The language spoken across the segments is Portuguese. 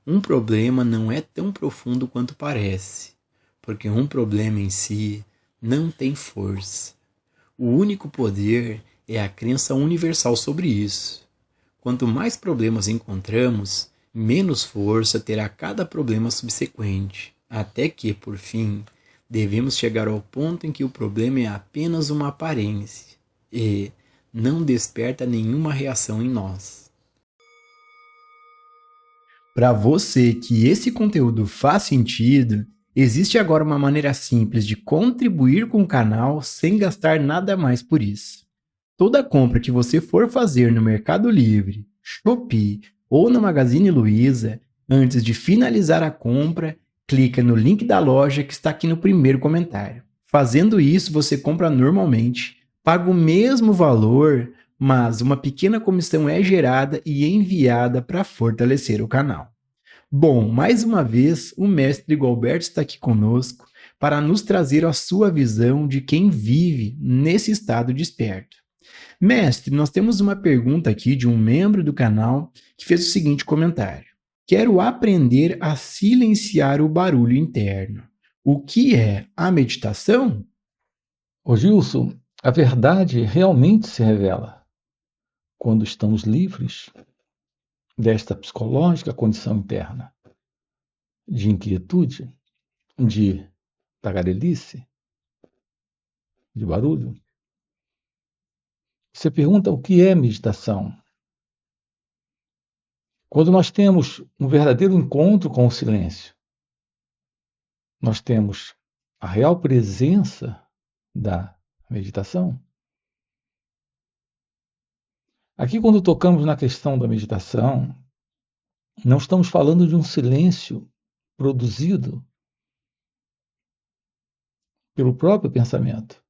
Um problema não é tão profundo quanto parece, porque um problema em si não tem força. O único poder é a crença universal sobre isso. Quanto mais problemas encontramos, menos força terá cada problema subsequente, até que, por fim, devemos chegar ao ponto em que o problema é apenas uma aparência e não desperta nenhuma reação em nós. Para você que esse conteúdo faz sentido, existe agora uma maneira simples de contribuir com o canal sem gastar nada mais por isso. Toda compra que você for fazer no Mercado Livre, Shopee ou na Magazine Luiza, antes de finalizar a compra, clica no link da loja que está aqui no primeiro comentário. Fazendo isso, você compra normalmente, paga o mesmo valor, mas uma pequena comissão é gerada e enviada para fortalecer o canal. Bom, mais uma vez, o mestre Gualberto está aqui conosco para nos trazer a sua visão de quem vive nesse estado desperto. Mestre, nós temos uma pergunta aqui de um membro do canal que fez o seguinte comentário: quero aprender a silenciar o barulho interno. O que é a meditação? Ô Gilson, a verdade realmente se revela quando estamos livres desta psicológica condição interna de inquietude, de tagarelice, de barulho. Você pergunta o que é meditação? Quando nós temos um verdadeiro encontro com o silêncio, nós temos a real presença da meditação. Aqui, quando tocamos na questão da meditação, não estamos falando de um silêncio produzido pelo próprio pensamento,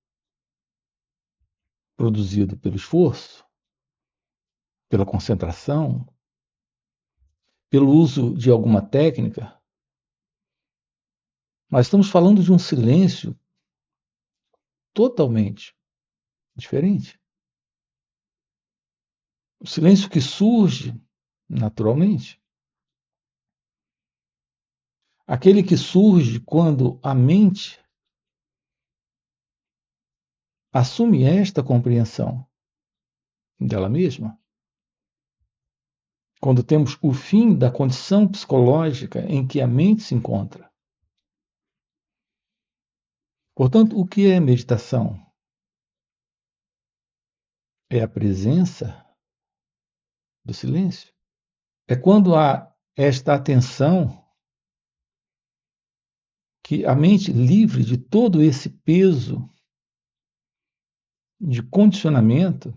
produzido pelo esforço, pela concentração, pelo uso de alguma técnica. Nós estamos falando de um silêncio totalmente diferente. O silêncio que surge naturalmente. Aquele que surge quando a mente assume esta compreensão dela mesma. Quando temos o fim da condição psicológica em que a mente se encontra. Portanto, o que é meditação? É a presença do silêncio. É quando há esta atenção que a mente livre de todo esse peso de condicionamento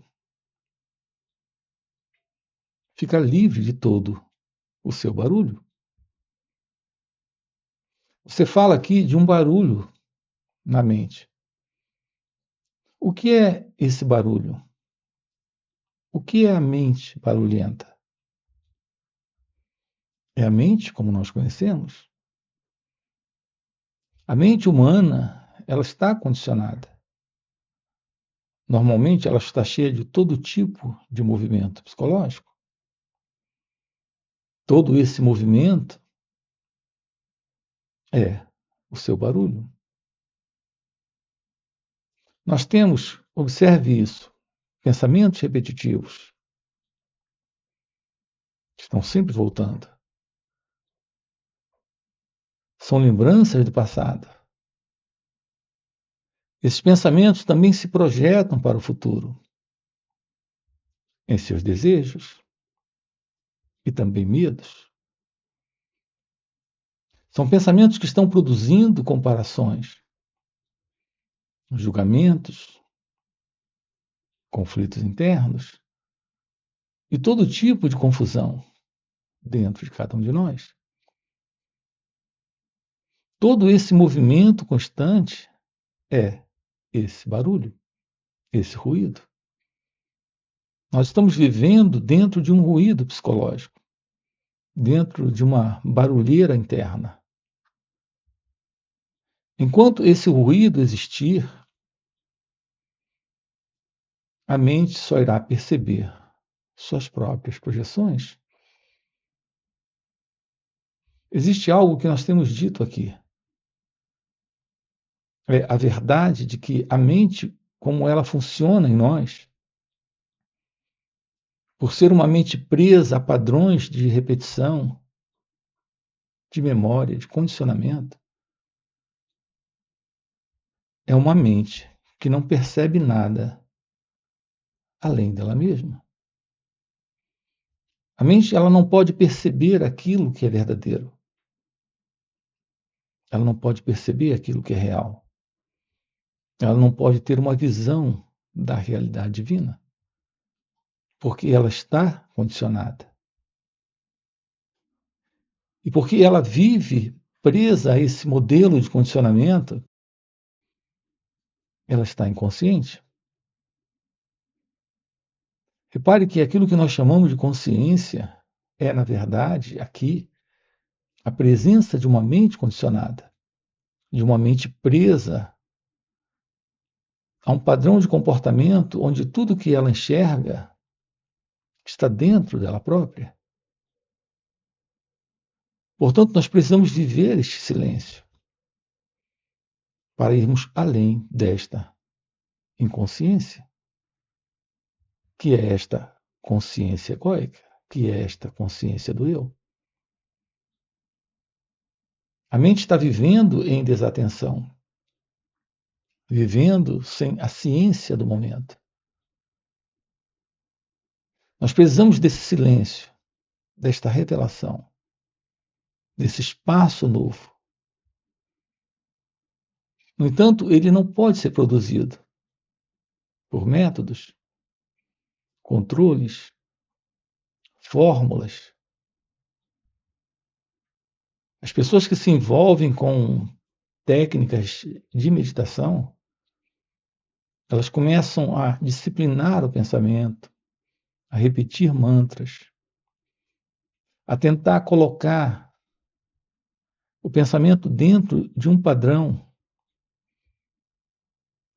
fica livre de todo o seu barulho. Você fala aqui de um barulho na mente. O que é esse barulho? O que é a mente barulhenta? É a mente como nós conhecemos? A mente humana, ela está condicionada. Normalmente, ela está cheia de todo tipo de movimento psicológico. Todo esse movimento é o seu barulho. Nós temos, observe isso, pensamentos repetitivos. Estão sempre voltando. São lembranças do passado. Esses pensamentos também se projetam para o futuro, em seus desejos e também medos. São pensamentos que estão produzindo comparações, julgamentos, conflitos internos e todo tipo de confusão dentro de cada um de nós. Todo esse movimento constante é esse barulho, esse ruído. Nós estamos vivendo dentro de um ruído psicológico, dentro de uma barulheira interna. Enquanto esse ruído existir, a mente só irá perceber suas próprias projeções. Existe algo que nós temos dito aqui. É a verdade de que a mente, como ela funciona em nós, por ser uma mente presa a padrões de repetição, de memória, de condicionamento, é uma mente que não percebe nada além dela mesma. A mente, ela não pode perceber aquilo que é verdadeiro. Ela não pode perceber aquilo que é real. Ela não pode ter uma visão da realidade divina, porque ela está condicionada. E porque ela vive presa a esse modelo de condicionamento, ela está inconsciente. Repare que aquilo que nós chamamos de consciência é, na verdade, aqui, a presença de uma mente condicionada, de uma mente presa a um padrão de comportamento onde tudo que ela enxerga está dentro dela própria. Portanto, nós precisamos viver este silêncio para irmos além desta inconsciência, que é esta consciência egóica, que é esta consciência do eu. A mente está vivendo em desatenção, vivendo sem a ciência do momento. Nós precisamos desse silêncio, desta revelação, desse espaço novo. No entanto, ele não pode ser produzido por métodos, controles, fórmulas. As pessoas que se envolvem com técnicas de meditação, elas começam a disciplinar o pensamento, a repetir mantras, a tentar colocar o pensamento dentro de um padrão,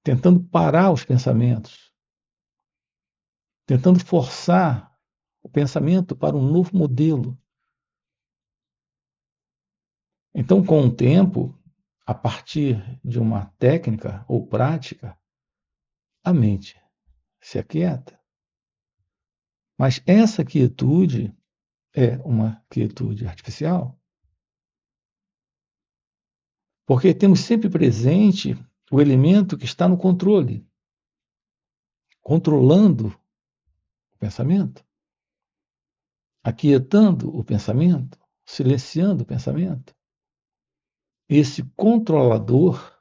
tentando parar os pensamentos, tentando forçar o pensamento para um novo modelo. Então, com o tempo, a partir de uma técnica ou prática, a mente se aquieta. Mas essa quietude é uma quietude artificial. Porque temos sempre presente o elemento que está no controle, controlando o pensamento, aquietando o pensamento, silenciando o pensamento. Esse controlador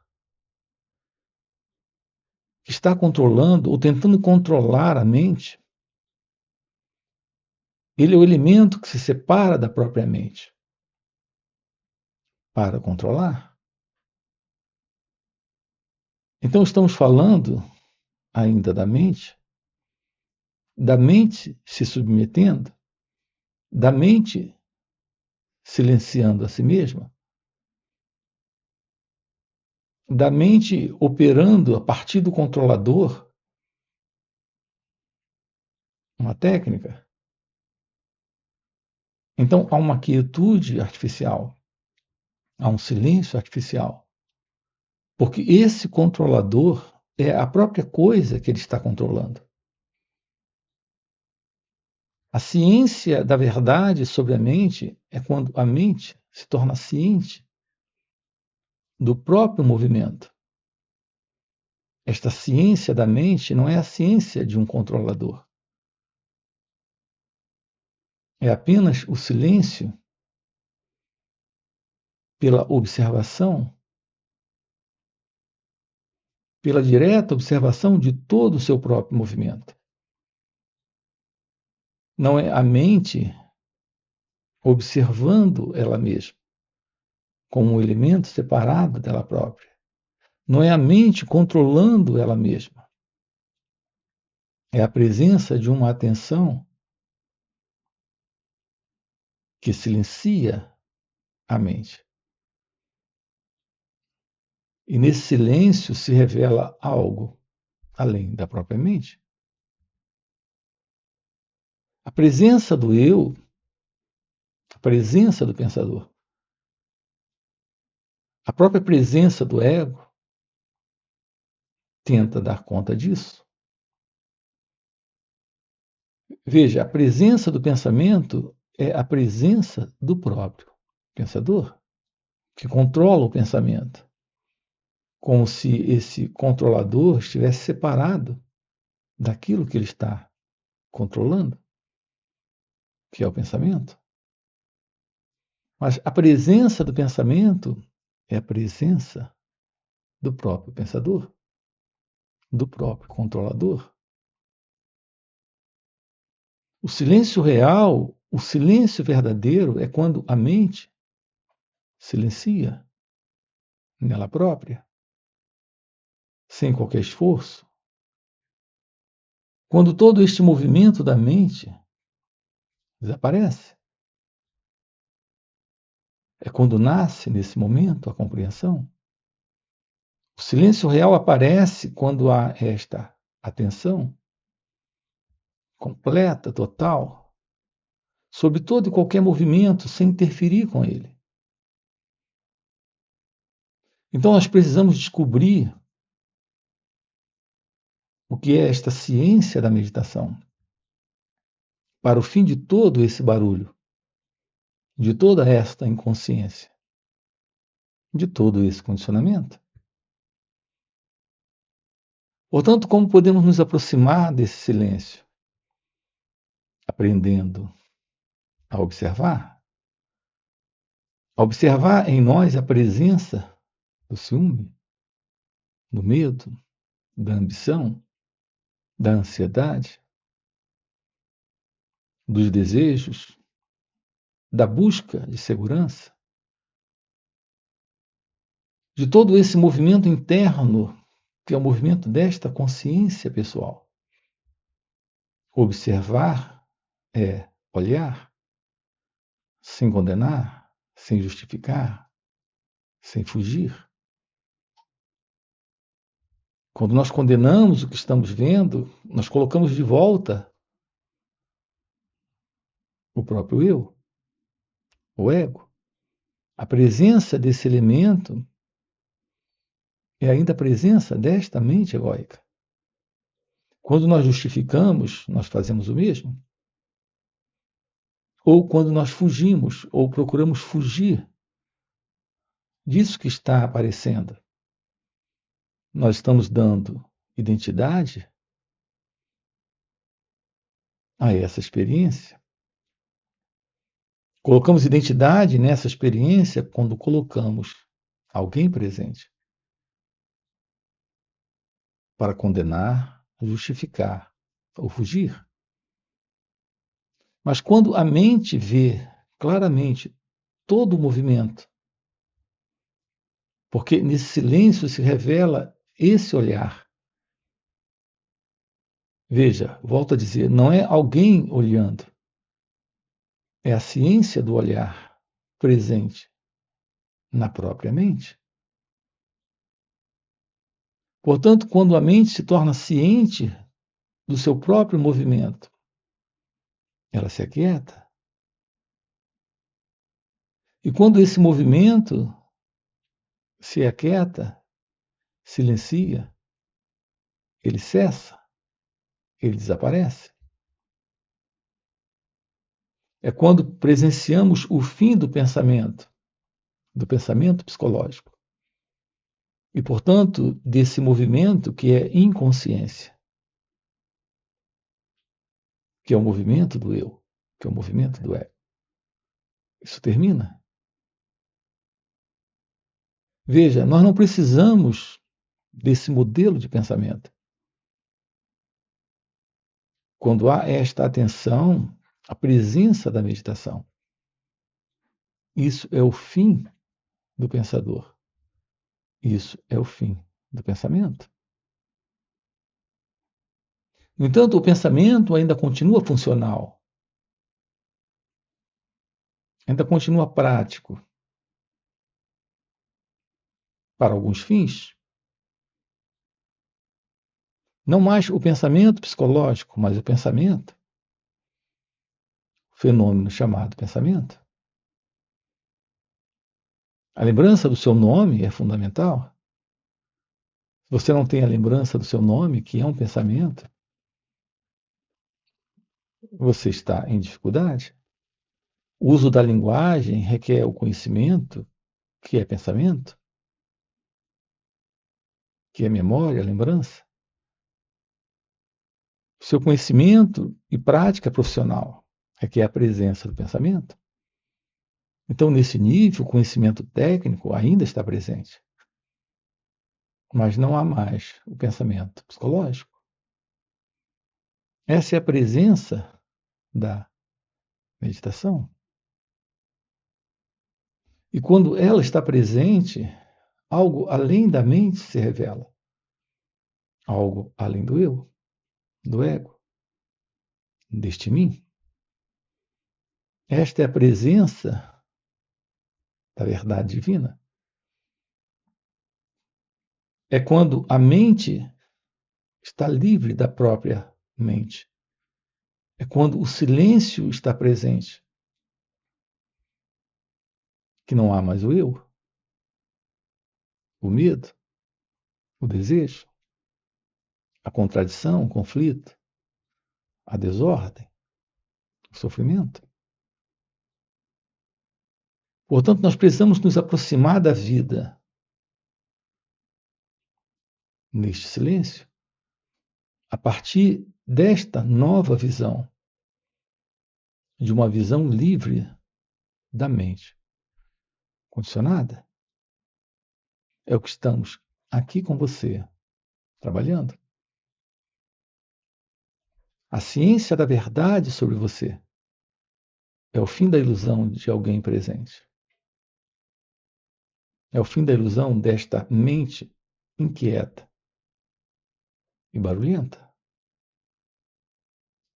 que está controlando ou tentando controlar a mente, ele é o elemento que se separa da própria mente para controlar. Então estamos falando ainda da mente se submetendo, da mente silenciando a si mesma, da mente operando a partir do controlador uma técnica. Então há uma quietude artificial, há um silêncio artificial, porque esse controlador é a própria coisa que ele está controlando. A ciência da verdade sobre a mente é quando a mente se torna ciente do próprio movimento. Esta ciência da mente não é a ciência de um controlador. É apenas o silêncio pela observação, pela direta observação de todo o seu próprio movimento. Não é a mente observando ela mesma, como um elemento separado dela própria. Não é a mente controlando ela mesma. É a presença de uma atenção que silencia a mente. E nesse silêncio se revela algo além da própria mente. A presença do eu, a presença do pensador, A própria presença do ego tenta dar conta disso. Veja, a presença do pensamento é a presença do próprio pensador, que controla o pensamento, como se esse controlador estivesse separado daquilo que ele está controlando, que é o pensamento. Mas a presença do pensamento é a presença do próprio pensador, do próprio controlador. O silêncio real, o silêncio verdadeiro é quando a mente silencia nela própria, sem qualquer esforço. Quando todo este movimento da mente desaparece. É quando nasce, nesse momento, a compreensão. O silêncio real aparece quando há esta atenção completa, total, sobre todo e qualquer movimento, sem interferir com ele. Então nós precisamos descobrir o que é esta ciência da meditação, para o fim de todo esse barulho, de toda esta inconsciência, de todo esse condicionamento. Portanto, como podemos nos aproximar desse silêncio? Aprendendo a observar. A observar em nós a presença do ciúme, do medo, da ambição, da ansiedade, dos desejos, da busca de segurança, de todo esse movimento interno, que é o movimento desta consciência pessoal. Observar é olhar, sem condenar, sem justificar, sem fugir. Quando nós condenamos o que estamos vendo, nós colocamos de volta o próprio eu, o ego. A presença desse elemento é ainda a presença desta mente egóica. Quando nós justificamos, nós fazemos o mesmo. Ou quando nós fugimos, ou procuramos fugir disso que está aparecendo, nós estamos dando identidade a essa experiência. Colocamos identidade nessa experiência quando colocamos alguém presente para condenar, justificar ou fugir. Mas quando a mente vê claramente todo o movimento, porque nesse silêncio se revela esse olhar. Veja, volto a dizer, não é alguém olhando, é a ciência do olhar presente na própria mente. Portanto, quando a mente se torna ciente do seu próprio movimento, ela se aquieta. E quando esse movimento se aquieta, silencia, ele cessa, ele desaparece. É quando presenciamos o fim do pensamento psicológico. E, portanto, desse movimento que é inconsciência, que é o movimento do eu, que é o movimento do ego. Isso termina. Veja, nós não precisamos desse modelo de pensamento. Quando há esta atenção, a presença da meditação, isso é o fim do pensador. Isso é o fim do pensamento. No entanto, o pensamento ainda continua funcional, ainda continua prático para alguns fins. Não mais o pensamento psicológico, mas o pensamento, o fenômeno chamado pensamento. A lembrança do seu nome é fundamental. Se você não tem a lembrança do seu nome, que é um pensamento, você está em dificuldade. O uso da linguagem requer o conhecimento, que é pensamento, que é memória, lembrança. Seu conhecimento e prática profissional requer a presença do pensamento. Então, nesse nível, o conhecimento técnico ainda está presente, mas não há mais o pensamento psicológico. Essa é a presença da meditação. E quando ela está presente, algo além da mente se revela. Algo além do eu, do ego, deste mim. Esta é a presença da verdade divina. É quando a mente está livre da própria mente. É quando o silêncio está presente. Que não há mais o eu, o medo, o desejo, a contradição, o conflito, a desordem, o sofrimento. Portanto, nós precisamos nos aproximar da vida neste silêncio, a partir desta nova visão, de uma visão livre da mente condicionada. É o que estamos aqui com você trabalhando. A ciência da verdade sobre você é o fim da ilusão de alguém presente. É o fim da ilusão desta mente inquieta e barulhenta.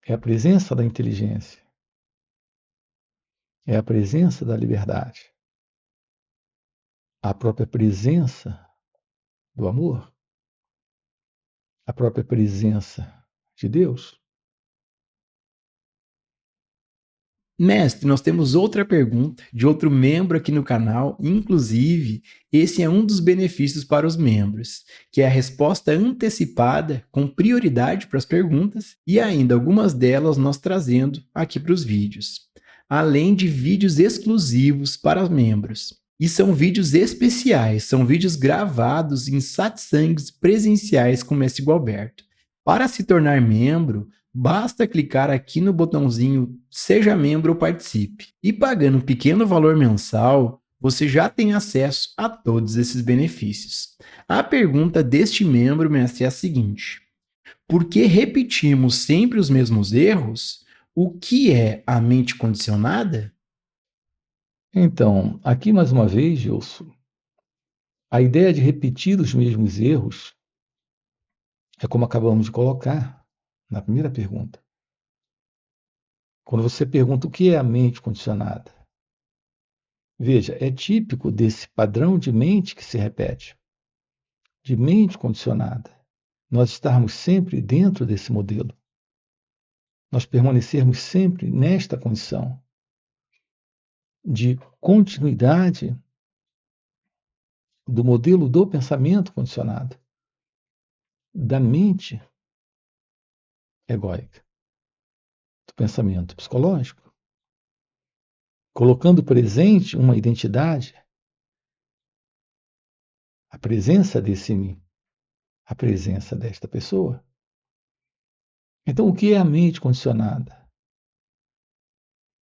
É a presença da inteligência. É a presença da liberdade. A própria presença do amor. A própria presença de Deus. Mestre, nós temos outra pergunta de outro membro aqui no canal. Inclusive, esse é um dos benefícios para os membros, que é a resposta antecipada com prioridade para as perguntas e ainda algumas delas nós trazendo aqui para os vídeos, além de vídeos exclusivos para os membros. E são vídeos especiais, são vídeos gravados em satsangs presenciais com o Mestre Gualberto. Para se tornar membro, basta clicar aqui no botãozinho Seja Membro ou Participe. E pagando um pequeno valor mensal, você já tem acesso a todos esses benefícios. A pergunta deste membro, mestre, é a seguinte: por que repetimos sempre os mesmos erros? O que é a mente condicionada? Então, aqui mais uma vez, Gilson, a ideia de repetir os mesmos erros é como acabamos de colocar na primeira pergunta. Quando você pergunta o que é a mente condicionada, veja, é típico desse padrão de mente que se repete, de mente condicionada. Nós estarmos sempre dentro desse modelo. Nós permanecermos sempre nesta condição de continuidade do modelo do pensamento condicionado, da mente egóica, do pensamento psicológico, colocando presente uma identidade, a presença desse mim, a presença desta pessoa. Então, o que é a mente condicionada?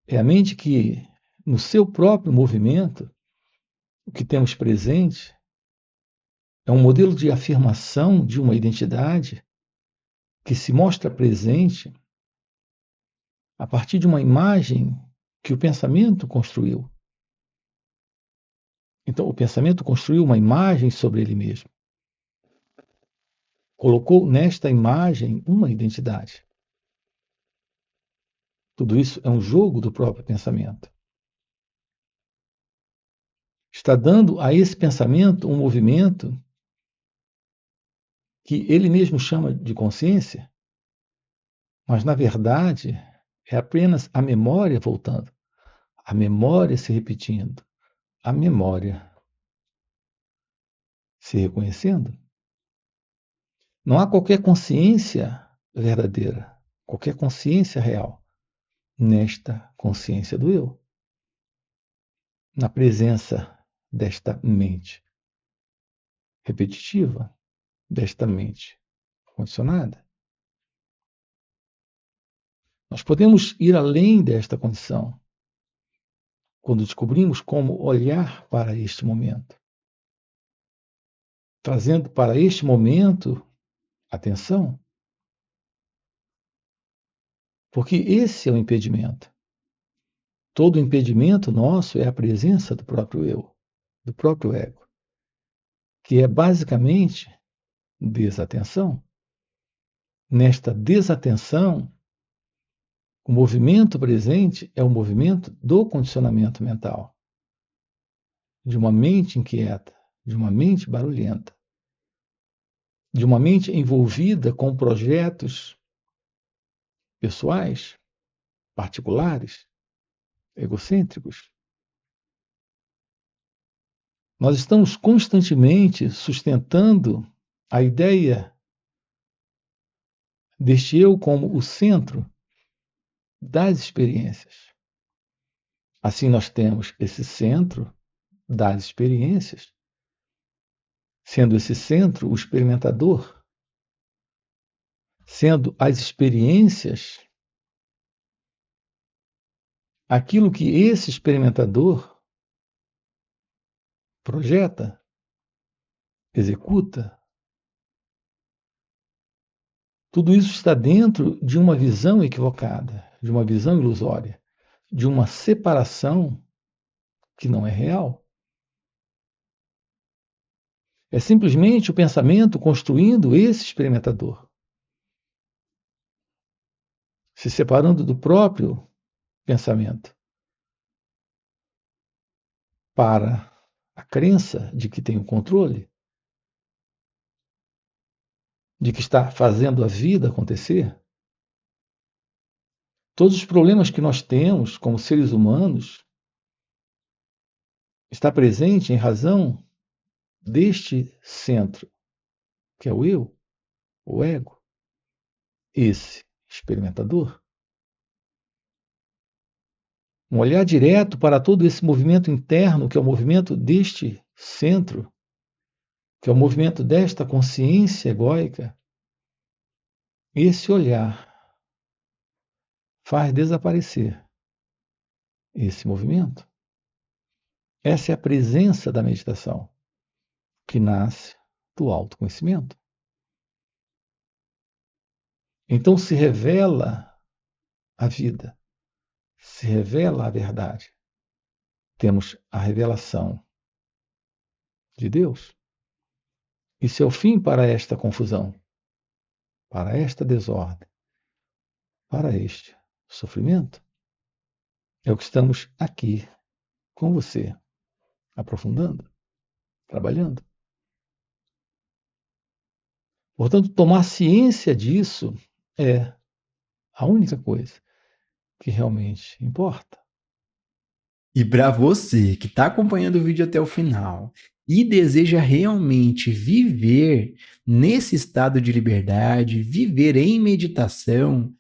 É a mente que, no seu próprio movimento, o que temos presente é um modelo de afirmação de uma identidade que se mostra presente a partir de uma imagem que o pensamento construiu. Então, o pensamento construiu uma imagem sobre ele mesmo. Colocou nesta imagem uma identidade. Tudo isso é um jogo do próprio pensamento. Está dando a esse pensamento um movimento que ele mesmo chama de consciência, mas, na verdade, é apenas a memória voltando, a memória se repetindo, a memória se reconhecendo. Não há qualquer consciência verdadeira, qualquer consciência real nesta consciência do eu, na presença desta mente repetitiva, desta mente condicionada. Nós podemos ir além desta condição quando descobrimos como olhar para este momento, trazendo para este momento atenção, porque esse é o impedimento. Todo impedimento nosso é a presença do próprio eu, do próprio ego, que é basicamente desatenção. Nesta desatenção, o movimento presente é o movimento do condicionamento mental, de uma mente inquieta, de uma mente barulhenta, de uma mente envolvida com projetos pessoais, particulares, egocêntricos. Nós estamos constantemente sustentando a ideia deste eu como o centro das experiências. Assim, nós temos esse centro das experiências, sendo esse centro o experimentador, sendo as experiências aquilo que esse experimentador projeta, executa. Tudo isso está dentro de uma visão equivocada, de uma visão ilusória, de uma separação que não é real. É simplesmente o pensamento construindo esse experimentador, se separando do próprio pensamento para a crença de que tem o controle, de que está fazendo a vida acontecer. Todos os problemas que nós temos como seres humanos está presente em razão deste centro, que é o eu, o ego, esse experimentador. Um olhar direto para todo esse movimento interno, que é o movimento deste centro, que é o movimento desta consciência egóica, esse olhar faz desaparecer esse movimento. Essa é a presença da meditação, que nasce do autoconhecimento. Então se revela a vida, se revela a verdade. Temos a revelação de Deus. Isso é o fim para esta confusão, para esta desordem, para este sofrimento. É o que estamos aqui com você, aprofundando, trabalhando. Portanto, tomar ciência disso é a única coisa que realmente importa. E para você que está acompanhando o vídeo até o final e deseja realmente viver nesse estado de liberdade, viver em meditação,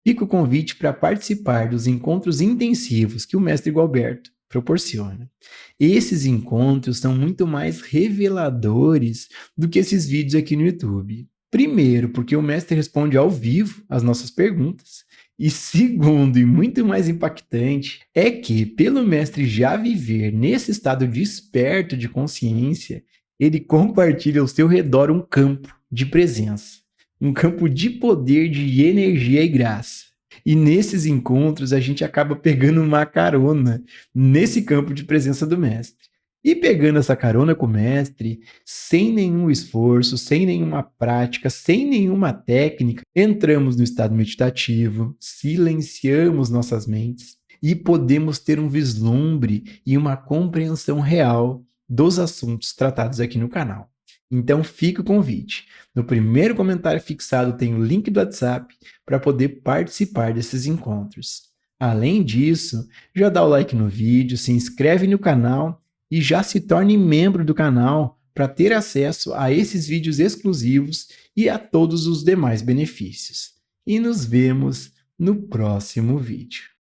fica o convite para participar dos encontros intensivos que o Mestre Gualberto proporciona. Esses encontros são muito mais reveladores do que esses vídeos aqui no YouTube. Primeiro, porque o Mestre responde ao vivo as nossas perguntas. E segundo, e muito mais impactante, é que, pelo Mestre já viver nesse estado desperto de consciência, ele compartilha ao seu redor um campo de presença, um campo de poder, de energia e graça. E nesses encontros a gente acaba pegando uma carona nesse campo de presença do Mestre. E pegando essa carona com o Mestre, sem nenhum esforço, sem nenhuma prática, sem nenhuma técnica, entramos no estado meditativo, silenciamos nossas mentes e podemos ter um vislumbre e uma compreensão real dos assuntos tratados aqui no canal. Então fica o convite. No primeiro comentário fixado tem o link do WhatsApp para poder participar desses encontros. Além disso, já dá o like no vídeo, se inscreve no canal e já se torne membro do canal para ter acesso a esses vídeos exclusivos e a todos os demais benefícios. E nos vemos no próximo vídeo.